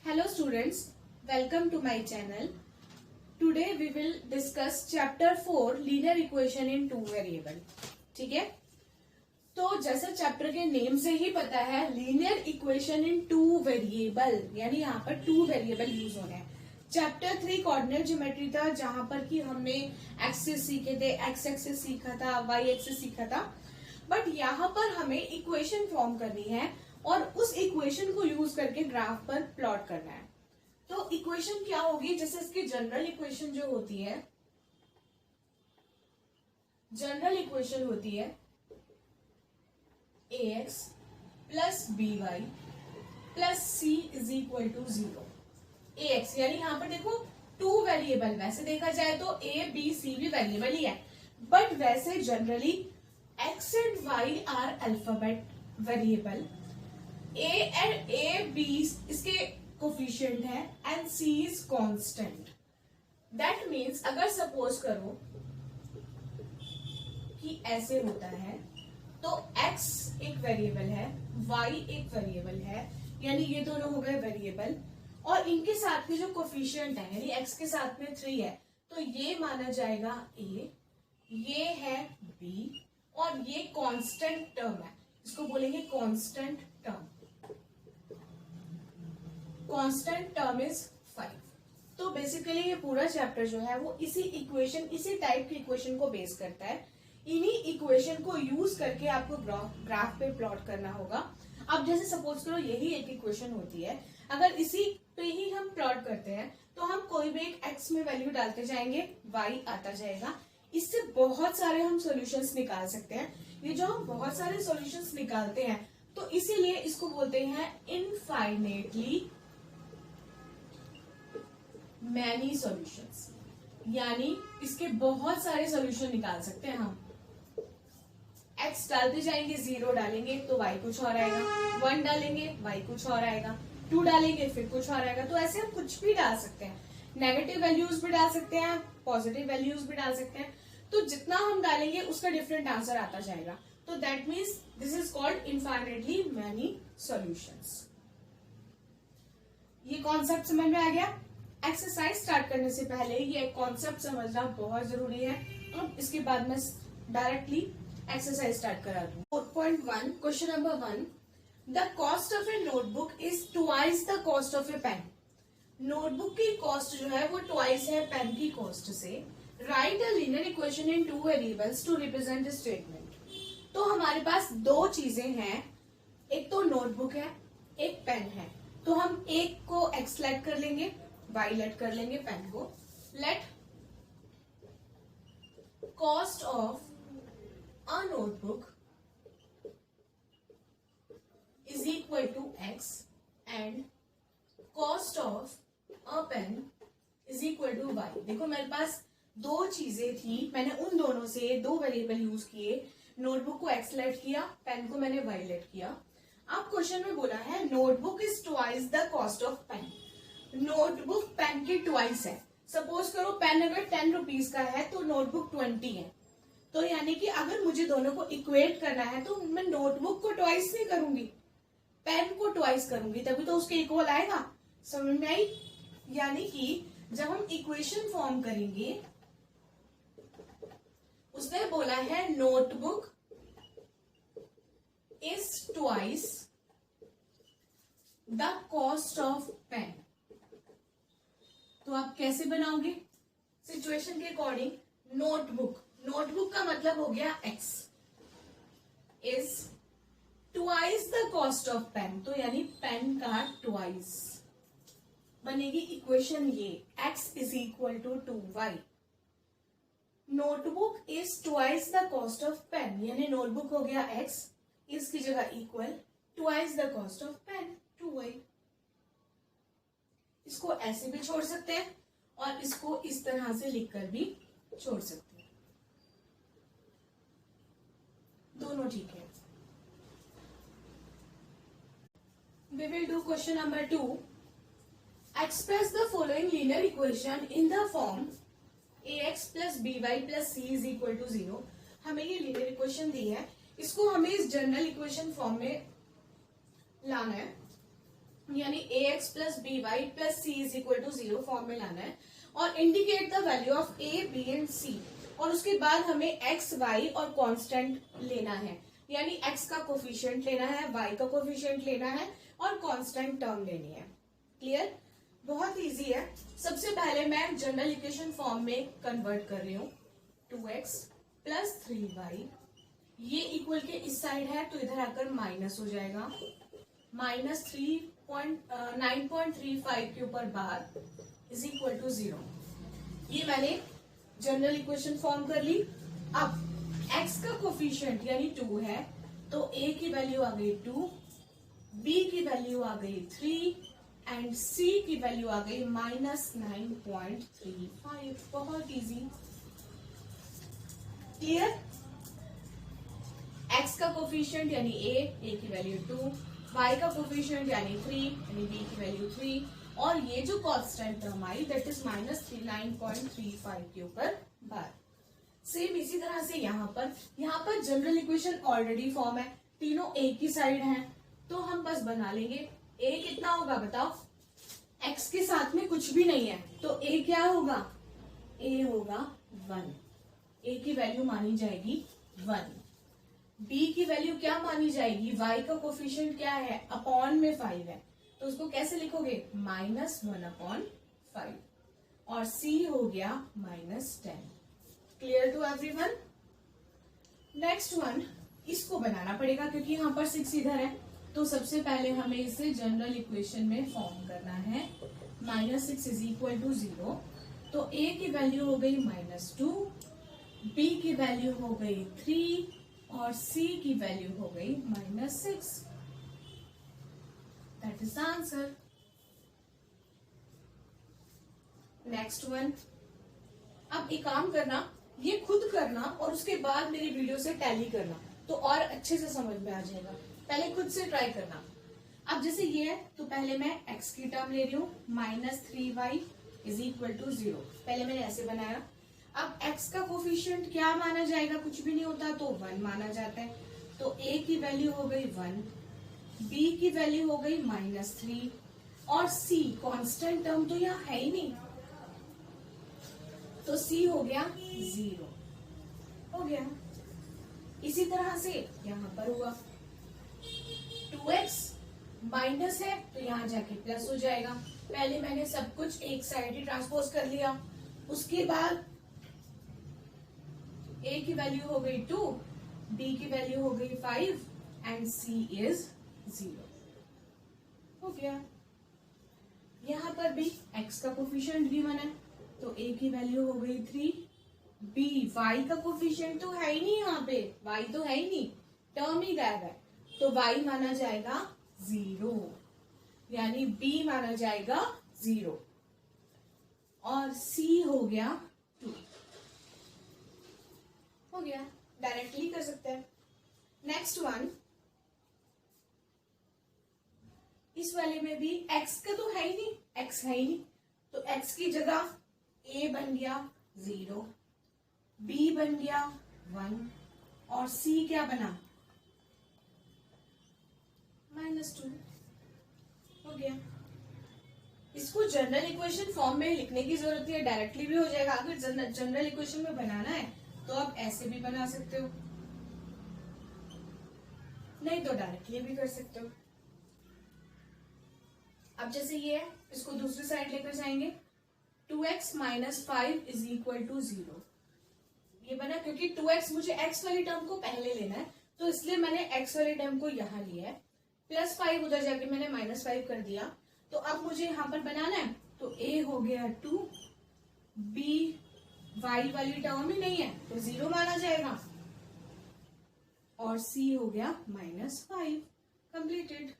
Hello students, welcome to my channel. Today we will discuss chapter 4 linear equation in two variable. ठीक है, तो जैसे chapter के name से ही पता है linear equation in two variable, यानी यहाँ पर टू वेरिएबल यूज हो रहे हैं. चैप्टर 3 कोऑर्डिनेट ज्योमेट्री था जहां पर कि हमने एक्सिस सीखे थे, एक्स एक्सिस सीखा था, वाई एक्सिस सीखा था. बट यहाँ पर हमें इक्वेशन फॉर्म करनी है और उस इक्वेशन को यूज करके ग्राफ पर प्लॉट करना है. तो इक्वेशन क्या होगी, जैसे इसकी जनरल इक्वेशन जो होती है, जनरल इक्वेशन होती है ax plus by plus c is equal to 0. ax यानी यहाँ पर देखो टू वेरिएबल, वैसे देखा जाए तो a b c भी वेरिएबल ही है, बट वैसे generally x and y are alphabet variable. a b इसके कोफिशिएंट है and c is constant. That means अगर सपोज करो कि ऐसे होता है तो x एक वेरिएबल है, y एक वेरिएबल है, यानी ये दोनों हो गए वेरिएबल, और इनके साथ में जो कोफिशिएंट है यानी x के साथ में 3 है, तो ये माना जाएगा a, ये है b, और ये कांस्टेंट टर्म है, इसको बोलेंगे constant term. Constant term is 5. तो बेसिकली ये पूरा चैप्टर जो है वो इसी इक्वेशन, इसी टाइप की इक्वेशन को बेस करता है. इन्हीं इक्वेशन को यूज करके आपको ग्राफ पे प्लॉट करना होगा. अब जैसे सपोज करो यही एक इक्वेशन होती है, अगर इसी पे ही हम प्लॉट करते हैं तो हम कोई भी एक x में वैल्यू डालते जाएंगे, y आता जाएगा. इससे बहुत सारे हम सॉल्यूशंस निकाल सकते हैं. ये जो हम बहुत सारे सॉल्यूशंस निकालते हैं तो इसीलिए इसको बोलते हैं इनफाइनेटली मैनी सॉल्यूशंस, यानी इसके बहुत सारे सॉल्यूशन निकाल सकते हैं हम. x डालते जाएंगे, 0 डालेंगे तो y कुछ और आएगा, 1 डालेंगे y कुछ और आएगा, 2 डालेंगे फिर कुछ और आएगा. तो ऐसे हम कुछ भी डाल सकते हैं, नेगेटिव वैल्यूज भी डाल सकते हैं, पॉजिटिव वैल्यूज भी डाल सकते हैं. तो जितना हम डालेंगे उसका डिफरेंट आंसर आता जाएगा. तो that means this is called infinitely many solutions. ये कॉन्सेप्ट समझ में आ गया. एक्सरसाइज स्टार्ट करने से पहले ये कॉन्सेप्ट समझना बहुत जरूरी है. अब इसके बाद मैं डायरेक्टली एक्सरसाइज स्टार्ट करा दूं. 4.1 question number 1, the cost of a notebook is twice the cost of a pen. Notebook की कॉस्ट जो है वो ट्वाइस है पेन की कॉस्ट से. Write a linear equation in two variables to represent statement. तो हमारे पास दो चीजें हैं, एक तो नोटबुक है, एक पेन है. तो हम एक को x लेट कर लेंगे, y लेट कर लेंगे, पेन को. Let cost of a notebook is equal to x and cost of a pen is equal to y. देखो मेरे पास दो चीजें थी, मैंने उन दोनों से दो वेरिएबल यूज किए. नोटबुक को x लेट किया, पेन को मैंने y लेट किया. अब क्वेश्चन में बोला है notebook is twice the cost of pen. Notebook pen की ट्वाइस है. सपोज करो पेन अगर 10 रुपीज का है तो नोटबुक 20 है. तो यानी कि अगर मुझे दोनों को इक्वेट करना है तो मैं नोटबुक को ट्वाइस नहीं करूंगी, पेन को ट्वाइस करूंगी, तभी तो उसके इक्वल आएगा. समझ में आई? यानी कि जब हम इक्वेशन फॉर्म करेंगे, उसने बोला है notebook is twice the cost of pen. तो आप कैसे बनाओगे? सिचुएशन के अकॉर्डिंग. नोटबुक, नोटबुक का मतलब हो गया x is twice the cost of pen, तो यानी पेन का ट्वाइस. बनेगी इक्वेशन ये x is equal to 2y. Notebook is twice the cost of pen, यानी नोटबुक हो गया x, इसकी जगह equal twice the cost of pen 2y. इसको ऐसे भी छोड़ सकते हैं और इसको इस तरह से लिखकर भी छोड़ सकते हैं, दोनों ठीक है. We will do question number 2. Express the following linear equation in the form ax plus by plus c is equal to 0. हमें ये linear equation दी है, इसको हमें इस जनरल इक्वेशन फॉर्म में लाना है. यानी ax plus B Y plus C is equal to 0 form में लाना है और indicate the value of a b and c और उसके बाद हमें x y और कांस्टेंट लेना है, यानी x का कोफिशिएंट लेना है, y का कोफिशिएंट लेना है और कांस्टेंट टर्म लेनी है। क्लियर? बहुत इजी है। सबसे पहले मैं जनरल इक्वेशन फॉर्म में कन्वर्ट कर रही हूँ। 2x प्लस 3y ये इक्वल के इस साइड है तो इधर आकर माइनस हो जाएगा, माइनस 9.35 के ऊपर बार इज इक्वल टू 0। ये मैंने जनरल इक्वेशन फॉर्म कर ली। अब x का कोफिशिएंट यानी 2 है तो a की वैल्यू आ गई 2, b की वैल्यू आ गई 3 एंड c की वैल्यू आ गई माइनस 9.35। बहुत इजी। क्लियर? x का कोफिशिएंट यानी a की वैल्यू 2, y का कोफिशिएंट यानी 3 यानी b की वैल्यू 3 और ये जो constant term I that is minus 9.35 के ऊपर बार। सेम इसी तरह से यहाँ पर जनरल इक्वेशन ऑलरेडी फॉर्म है, तीनों एक ही साइड हैं तो हम बस बना लेंगे। a कितना होगा बताओ? x के साथ में कुछ भी नहीं है तो a क्या होगा? a होगा 1, a की वैल्यू मानी जाएगी 1। b की वैल्यू क्या मानी जाएगी? y का कोफिशिएंट क्या है? अपॉन में 5 है तो उसको कैसे लिखोगे? माइनस 1/5 और c हो गया minus 10। Clear to everyone? Next one, इसको बनाना पड़ेगा क्योंकि यहाँ पर 6 इधर है तो सबसे पहले हमें इसे जनरल इक्वेशन में फॉर्म करना है। -6 इज इक्वल टू 0 तो a की वैल्यू हो गई -2, b की वैल्यू हो गई 3 और c की वैल्यू हो गई -6। That is the answer. Next one, अब एक काम करना, ये खुद करना और उसके बाद मेरी वीडियो से टैली करना तो और अच्छे से समझ में आ जाएगा। पहले खुद से ट्राई करना। अब जैसे ये है तो पहले मैं x की टर्म ले रही हूँ, -3y इज इक्वल टू 0। पहले मैंने ऐसे बनाया। अब x का कोफिशिएंट क्या माना जाएगा? कुछ भी नहीं होता तो 1 माना जाता है तो a की वैल्यू हो गई 1, b की वैल्यू हो गई -3 और c कांस्टेंट टर्म तो यहाँ है ही नहीं तो c हो गया 0। हो गया। इसी तरह से यहाँ पर हुआ 2x माइनस है तो यहाँ जाके प्लस हो जाएगा। पहले मैंने सब कुछ एक साइड ही ट्रांसपोज कर लिया, उसके बाद a की वैल्यू हो गई 2, b की वैल्यू हो गई 5 एंड c इज 0। हो गया। यहाँ पर भी x का कोफिशिएंट गिवन है तो a की वैल्यू हो गई 3, b y का कोफिशिएंट तो है ही नहीं, यहाँ पे y तो है ही नहीं, टर्म ही गायब है तो y माना जाएगा 0 यानी b माना जाएगा 0 और c हो गया 2। हो गया। डायरेक्टली कर सकते हैं। नेक्स्ट वन, इस वाले में भी x का तो है ही नहीं, x है ही नहीं तो x की जगह a बन गया 0, b बन गया 1 और c क्या बना? -2। हो गया। इसको जनरल इक्वेशन फॉर्म में लिखने की जरूरत नहीं है, डायरेक्टली भी हो जाएगा। अगर जनरल इक्वेशन में बनाना है तो आप ऐसे भी बना सकते हो, नहीं तो डायरेक्टली भी कर सकते हो। अब जैसे ये है, इसको दूसरी साइड लेकर जाएंगे। 2x - 5 इज इक्वल टू 0 ये बना क्योंकि 2x मुझे x वाली टर्म को पहले लेना है तो इसलिए मैंने x वाली टर्म को यहाँ लिया है, +5 उधर जाके मैंने -5 कर दिया तो अब मुझे यहाँ पर बनाना है तो a हो गया 2, b y वाली टर्म ही नहीं है तो 0 माना जाएगा और c हो गया -5। कंप्लीटेड।